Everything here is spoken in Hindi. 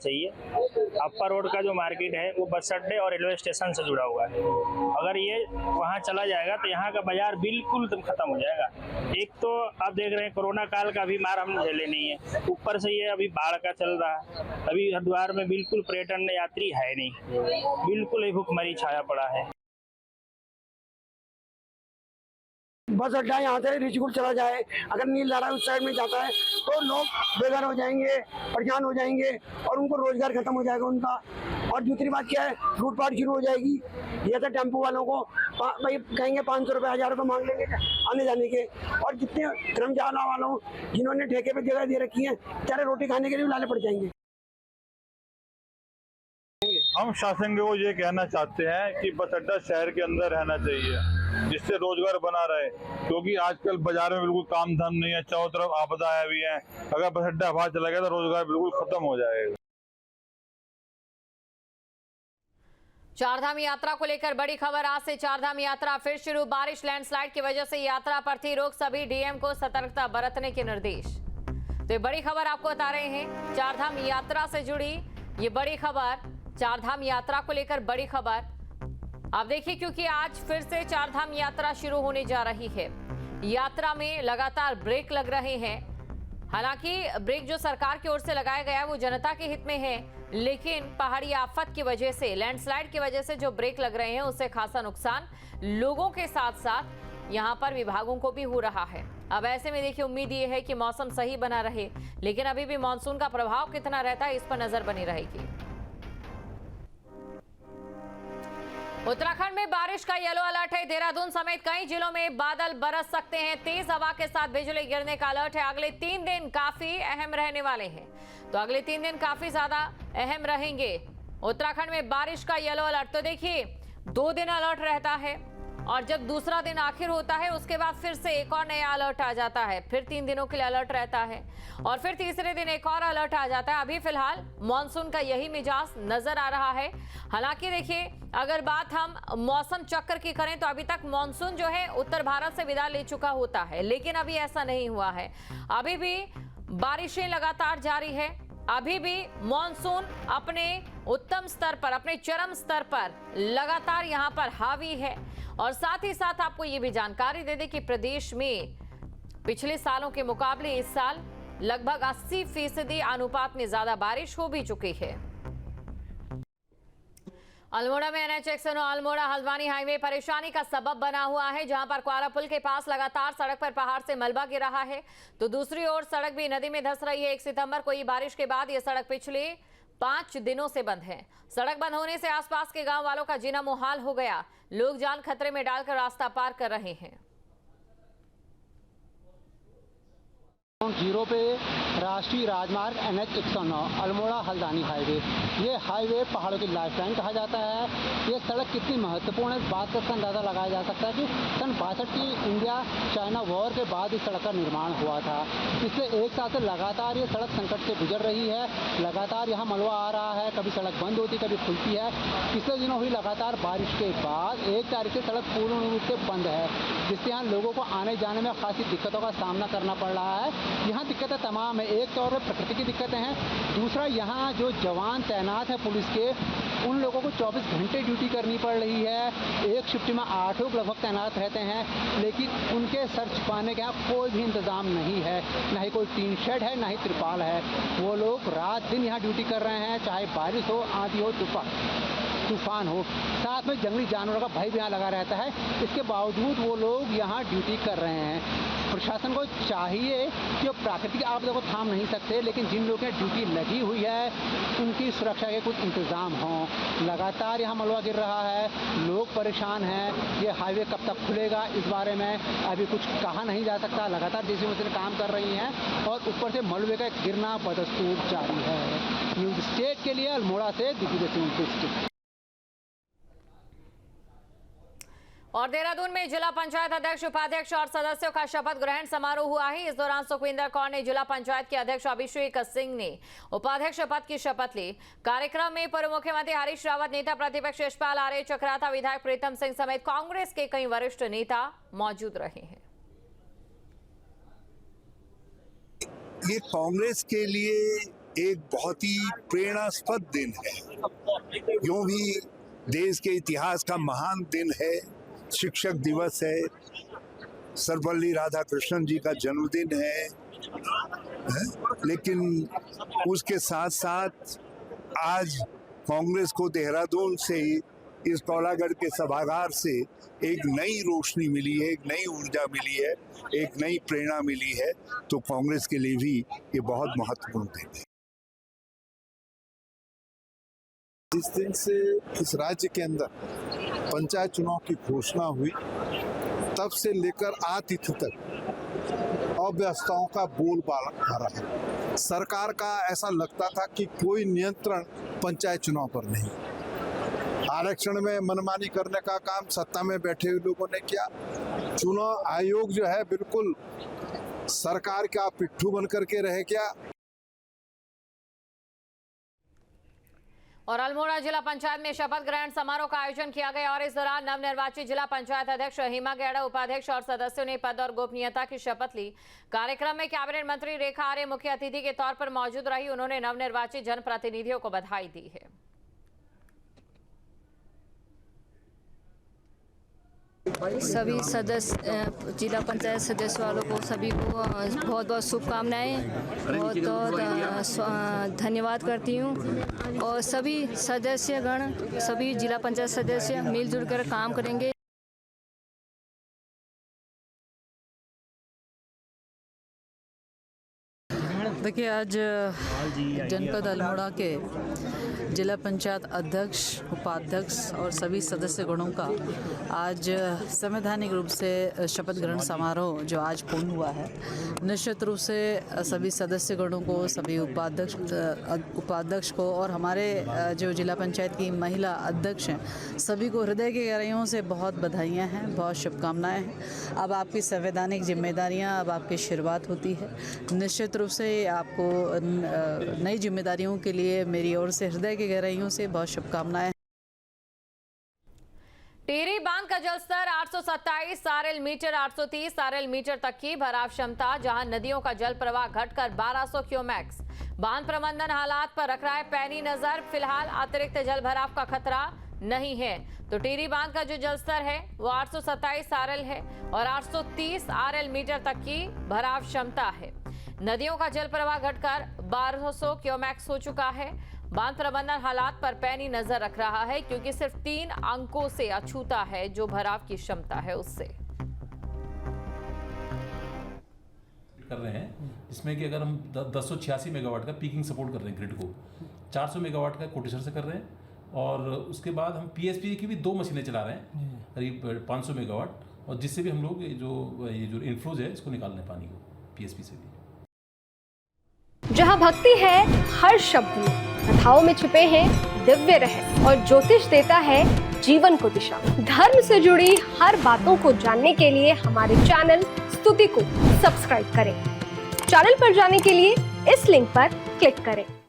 चाहिए। अपर रोड का जो मार्केट है वो बस अड्डे और रेलवे स्टेशन से जुड़ा हुआ है। अगर ये वहाँ चला जाएगा तो यहाँ का बाजार बिल्कुल एकदम खत्म हो जाएगा। एक तो आप देख रहे हैं कोरोना काल का भी मार हम झेले नहीं है, ऊपर से ये अभी बाढ़ का चल रहा है। अभी हरिद्वार में बिल्कुल पर्यटन यात्री है नहीं, बिल्कुल ही भुखमरी छाया पड़ा है। बस अड्डा यहाँ से रिचकुल चला जाए, अगर नील धारा उस साइड में जाता है तो लोग बेघर हो जाएंगे, परेशान हो जाएंगे और उनको रोजगार खत्म हो जाएगा उनका। और दूसरी बात क्या है, लूटपाट शुरू हो जाएगी। ये तो टेम्पो वालों को भाई कहेंगे 500 रुपये 1000 रुपये मांग लेंगे आने जाने के, और जितने धर्मशाला वालों जिन्होंने ठेके पे जगह दे रखी है बेचारे रोटी खाने के लिए लाले पड़ जाएंगे। हम शासन को ये कहना चाहते हैं कि बस अड्डा शहर के अंदर रहना चाहिए, जिससे रोजगार बना रहे, क्योंकि आजकल बाजार में बिल्कुल काम धाम नहीं है, चारों तरफ आपदाएं भी हैं। अगर बस अड्डा बाहर चला गया तो रोजगार बिल्कुल खत्म हो जाएगा। चारधाम यात्रा को लेकर बड़ी खबर। आज से चारधाम यात्रा फिर शुरू। बारिश लैंडस्लाइड की वजह से यात्रा पर थी रोक, सभी डीएम को सतर्कता बरतने के निर्देश। तो ये बड़ी खबर आपको बता रहे हैं, चारधाम यात्रा से जुड़ी ये बड़ी खबर, चारधाम यात्रा को लेकर बड़ी खबर। आप देखिए, क्योंकि आज फिर से चारधाम यात्रा शुरू होने जा रही है। यात्रा में लगातार ब्रेक लग रहे हैं। हालांकि ब्रेक जो सरकार की ओर से लगाया गया है वो जनता के हित में है, लेकिन पहाड़ी आफत की वजह से, लैंडस्लाइड की वजह से जो ब्रेक लग रहे हैं उससे खासा नुकसान लोगों के साथ साथ यहां पर विभागों को भी हो रहा है। अब ऐसे में देखिए, उम्मीद ये है कि मौसम सही बना रहे, लेकिन अभी भी मानसून का प्रभाव कितना रहता है इस पर नजर बनी रहेगी। उत्तराखंड में बारिश का येलो अलर्ट है। देहरादून समेत कई जिलों में बादल बरस सकते हैं। तेज हवा के साथ बिजली गिरने का अलर्ट है। अगले 3 दिन काफी अहम रहने वाले हैं, तो अगले 3 दिन काफी ज्यादा अहम रहेंगे। उत्तराखंड में बारिश का येलो अलर्ट, तो देखिए 2 दिन अलर्ट रहता है और जब दूसरा दिन आखिर होता है उसके बाद फिर से एक और नया अलर्ट आ जाता है, फिर 3 दिनों के लिए अलर्ट रहता है और फिर तीसरे दिन एक और अलर्ट आ जाता है। अभी फिलहाल मॉनसून का यही मिजाज नजर आ रहा है। हालांकि देखिए, अगर बात हम मौसम चक्र की करें तो अभी तक मॉनसून जो है उत्तर भारत से विदा ले चुका होता है, लेकिन अभी ऐसा नहीं हुआ है। अभी भी बारिशें लगातार जारी है। अभी भी मॉनसून अपने उत्तम स्तर पर, अपने चरम स्तर पर लगातार यहां पर हावी है। और साथ ही साथ आपको ये भी जानकारी दे दें कि प्रदेश में पिछले सालों के मुकाबले इस साल लगभग 80% अनुपात में ज्यादा बारिश हो भी चुकी है। अल्मोड़ा में NH 109 अल्मोड़ा हल्द्वानी हाईवे परेशानी का सबब बना हुआ है, जहां पर क्वारा पुल के पास लगातार सड़क पर पहाड़ से मलबा गिर रहा है, तो दूसरी ओर सड़क भी नदी में धंस रही है। 1 सितंबर को ये बारिश के बाद ये सड़क पिछले 5 दिनों से बंद है। सड़क बंद होने से आसपास के गांव वालों का जीना मुहाल हो गया। लोग जान खतरे में डालकर रास्ता पार कर रहे हैं। 0 पे राष्ट्रीय राजमार्ग NH 109 अल्मोड़ा हल्द्वानी हाईवे, ये हाईवे पहाड़ों की लाइफलाइन कहा जाता है। ये सड़क कितनी महत्वपूर्ण है इस बात का अंदाज़ा लगाया जा सकता है कि सन 62 की इंडिया चाइना वॉर के बाद इस सड़क का निर्माण हुआ था। पिछले 1 साल से लगातार ये सड़क संकट से गुजर रही है। लगातार यहाँ मलबा आ रहा है, कभी सड़क बंद होती कभी खुलती है। पिछले दिनों हुई लगातार बारिश के बाद 1 तारीख से सड़क पूर्ण रूप से बंद है, जिससे यहाँ लोगों को आने जाने में खासी दिक्कतों का सामना करना पड़ रहा है। यहाँ दिक्कतें तमाम है। एक तौर पर प्रकृति की दिक्कतें हैं, दूसरा यहाँ जो जवान तैनात हैं पुलिस के, उन लोगों को 24 घंटे ड्यूटी करनी पड़ रही है। एक शिफ्ट में 8 लोग लगभग तैनात रहते हैं, लेकिन उनके सर छिपाने का कोई भी इंतजाम नहीं है। ना ही कोई टीन शेड है, ना ही तिरपाल है। वो लोग रात दिन यहाँ ड्यूटी कर रहे हैं, चाहे बारिश हो, आंधी हो, तूफान हो। साथ में जंगली जानवरों का भय भी यहाँ लगा रहता है। इसके बावजूद वो लोग यहाँ ड्यूटी कर रहे हैं। प्रशासन को चाहिए कि वो प्राकृतिक आपदा को थाम नहीं सकते, लेकिन जिन लोगों की ड्यूटी लगी हुई है उनकी सुरक्षा के कुछ इंतजाम हों। लगातार यहाँ मलबा गिर रहा है, लोग परेशान हैं। ये हाईवे कब तक खुलेगा इस बारे में अभी कुछ कहा नहीं जा सकता। लगातार जेसीबी मशीनें काम कर रही हैं और ऊपर से मलबे का गिरना बदस्तूर जारी है। न्यूज स्टेट के लिए अल्मोड़ा से दिग्विजय सिंह डिस्ट्रिक्ट। और देहरादून में जिला पंचायत अध्यक्ष, उपाध्यक्ष और सदस्यों का शपथ ग्रहण समारोह हुआ है। इस दौरान सुखविंदर कौर ने जिला पंचायत के अध्यक्ष, अभिषेक सिंह ने उपाध्यक्ष पद की शपथ ली। कार्यक्रम में पूर्व मुख्यमंत्री हरीश रावत, नेता प्रतिपक्ष यशपाल आर्य, चक्राता विधायक प्रीतम सिंह समेत कांग्रेस के कई वरिष्ठ नेता मौजूद रहे हैं। ये कांग्रेस के लिए एक बहुत ही प्रेरणास्पद दिन है। यूं भी देश के इतिहास का महान दिन है, शिक्षक दिवस है, सर्वपल्ली राधाकृष्णन जी का जन्मदिन है, लेकिन उसके साथ साथ आज कांग्रेस को देहरादून से इस कौलागढ़ के सभागार से एक नई रोशनी मिली है, एक नई ऊर्जा मिली है, एक नई प्रेरणा मिली है, तो कांग्रेस के लिए भी ये बहुत महत्वपूर्ण दिन है। जिस दिन से इस राज्य के अंदर पंचायत चुनाव की घोषणा हुई, तब से लेकर आज तिथि तक अव्यवस्थाओं का बोलबाला आ रहा है। सरकार का ऐसा लगता था कि कोई नियंत्रण पंचायत चुनाव पर नहीं। आरक्षण में मनमानी करने का काम सत्ता में बैठे हुए लोगों ने किया। चुनाव आयोग जो है बिल्कुल सरकार का पिट्ठू बन करके रह गया। और अल्मोड़ा जिला पंचायत में शपथ ग्रहण समारोह का आयोजन किया गया और इस दौरान नवनिर्वाचित जिला पंचायत अध्यक्ष हिमा गेड़ा, उपाध्यक्ष और सदस्यों ने पद और गोपनीयता की शपथ ली। कार्यक्रम में कैबिनेट मंत्री रेखा आर्य मुख्य अतिथि के तौर पर मौजूद रही। उन्होंने नवनिर्वाचित जनप्रतिनिधियों को बधाई दी है। सभी सदस्य जिला पंचायत सदस्य वालों को सभी को बहुत बहुत शुभकामनाएं, बहुत बहुत धन्यवाद करती हूं। और सभी सदस्यगण, सभी जिला पंचायत सदस्य मिलजुल कर काम करेंगे। देखिए, आज जनपद अल्मोड़ा के जिला पंचायत अध्यक्ष, उपाध्यक्ष और सभी सदस्य गणों का आज संवैधानिक रूप से शपथ ग्रहण समारोह जो आज पूर्ण हुआ है, निश्चित रूप से सभी सदस्य गणों को, सभी उपाध्यक्ष को और हमारे जो जिला पंचायत की महिला अध्यक्ष हैं, सभी को हृदय की गहराइयों से बहुत बधाइयाँ हैं, बहुत शुभकामनाएँ हैं। अब आपकी संवैधानिक जिम्मेदारियाँ, अब आपकी शुरुआत होती है। निश्चित रूप से आपको नई जिम्मेदारियों के लिए मेरी ओर से हृदय की गहराइयों से बहुत शुभकामनाएं। टिहरी बांध का जलस्तर 827 आरएल मीटर 830 आरएल मीटर तक की भराव क्षमता, जहां नदियों का जल प्रवाह घटकर 1200 क्यूमेक्स। बांध प्रबंधन हालात पर रख रहा है पैनी नजर। फिलहाल अतिरिक्त जल भराव का खतरा नहीं है। तो टिहरी बांध का जो जलस्तर है वो 827 आरएल है और 830 आरएल मीटर तक की भराव क्षमता है। नदियों का जल प्रवाह घटकर 1200 क्यूमेक्स हो चुका है। बांध प्रबंधन हालात पर पैनी नजर रख रहा है, क्योंकि सिर्फ 3 अंकों से अछूता है जो भराव की क्षमता है उससे। कर रहे हैं इसमें कि अगर हम 1086 मेगावाट का पीकिंग सपोर्ट कर रहे हैं ग्रिड को, 400 मेगावाट का कोटेश्वर से कर रहे हैं, और उसके बाद हम पीएसपी की भी 2 मशीनें चला रहे हैं करीब 500 मेगावाट, और जिससे भी हम लोग ये जो इनफ्लोज है इसको निकाल रहे हैं पानी को पीएसपी से भी। जहाँ भक्ति है हर शब्द में, कथाओं में छुपे हैं दिव्य रहस्य, और ज्योतिष देता है जीवन को दिशा। धर्म से जुड़ी हर बातों को जानने के लिए हमारे चैनल स्तुति को सब्सक्राइब करें। चैनल पर जाने के लिए इस लिंक पर क्लिक करें।